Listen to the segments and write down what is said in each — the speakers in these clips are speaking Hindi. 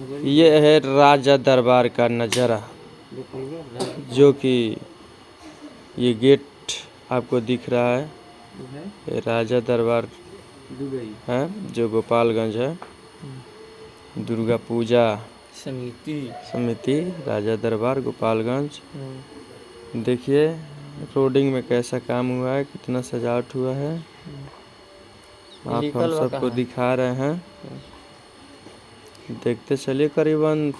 ये है राजा दरबार का नज़ारा, जो कि ये गेट आपको दिख रहा है। ये राजा दरबार है जो गोपालगंज है। दुर्गा पूजा समिति राजा दरबार गोपालगंज। देखिए रोडिंग में कैसा काम हुआ है, कितना सजावट हुआ है, आप हम सबको दिखा रहे हैं। देखते चलिए, करीबन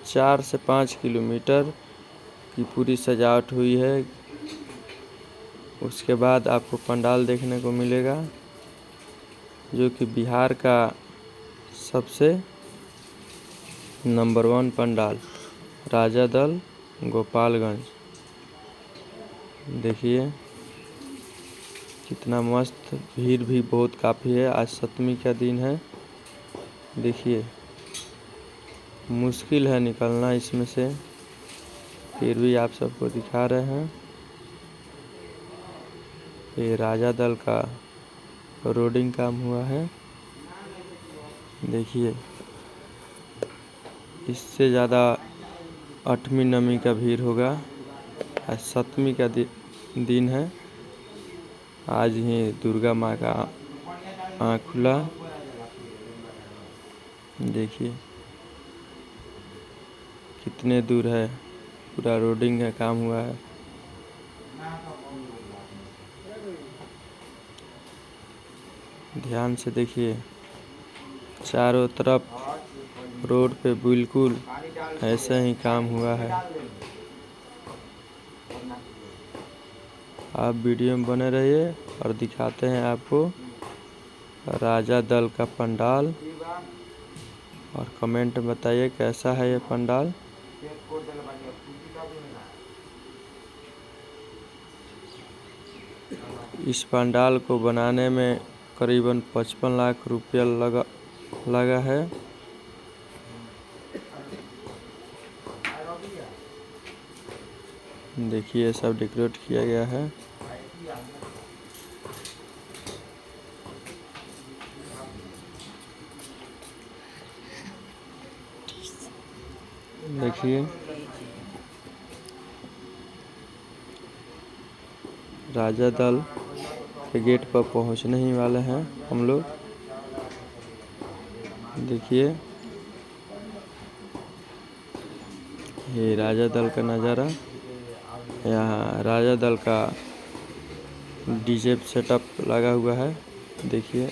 4 से 5 किलोमीटर की पूरी सजावट हुई है। उसके बाद आपको पंडाल देखने को मिलेगा, जो कि बिहार का सबसे नंबर 1 पंडाल राजा दल गोपालगंज। देखिए कितना मस्त, भीड़ भी बहुत काफ़ी है। आज सप्तमी का दिन है। देखिए मुश्किल है निकलना इसमें से, फिर भी आप सबको दिखा रहे हैं। ये राजा दल का रोडिंग काम हुआ है। देखिए इससे ज़्यादा 8वीं नवमी का भीड़ होगा। आज सप्तमी का दिन है। आज ही दुर्गा माँ का आँख खुला। देखिए कितने दूर है, पूरा रोडिंग का काम हुआ है। ध्यान से देखिए, चारों तरफ रोड पे बिल्कुल ऐसा ही काम हुआ है। आप वीडियो में बने रहिए और दिखाते हैं आपको राजा दल का पंडाल। और कमेंट में बताइए कैसा है ये पंडाल। इस पंडाल को बनाने में करीबन 55 लाख रुपया लगा है। देखिए सब डेकोरेट किया गया है। देखिए राजा दल के गेट पर पहुंचने ही वाले हैं हम लोग। देखिए ये राजा दल का नज़ारा। यहाँ राजा दल का डीजे सेटअप लगा हुआ है। देखिए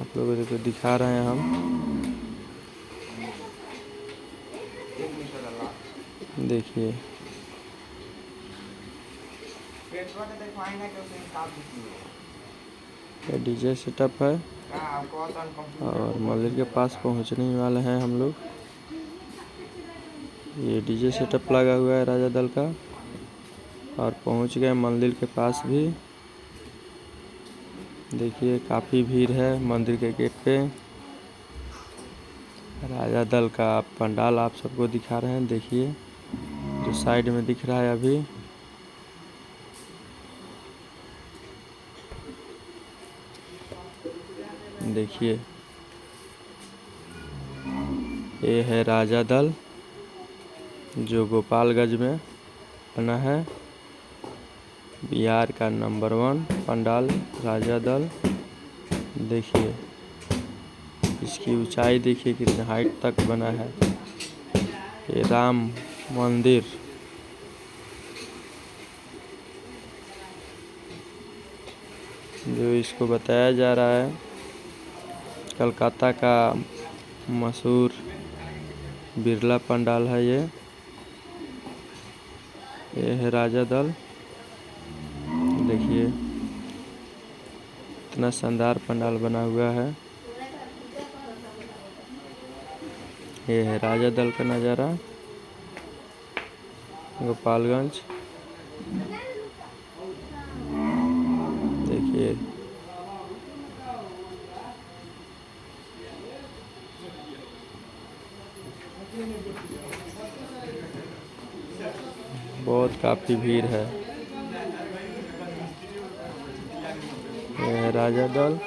आप लोगों को दिखा रहे हैं हम। देखिए ये डीजे सेटअप है और मंदिर के पास पहुंचने ही वाले हैं हम लोग। ये डीजे सेटअप लगा हुआ है राजा दल का और पहुंच गए मंदिर के पास भी। देखिए काफ़ी भीड़ है मंदिर के गेट पे। राजा दल का पंडाल आप सबको दिखा रहे हैं। देखिए जो साइड में दिख रहा है अभी। देखिए ये है राजा दल जो गोपालगंज में बना है। बिहार का नंबर 1 पंडाल राजा दल। देखिए इसकी ऊंचाई देखिए कितने हाइट तक बना है। ये राम मंदिर जो इसको बताया जा रहा है कलकत्ता का मशहूर बिरला पंडाल है। ये है राजा दल। देखिए इतना शानदार पंडाल बना हुआ है। ये है राजा दल का नज़ारा गोपालगंज। देखिए बहुत काफ़ी भीड़ है। ये है राजा दल।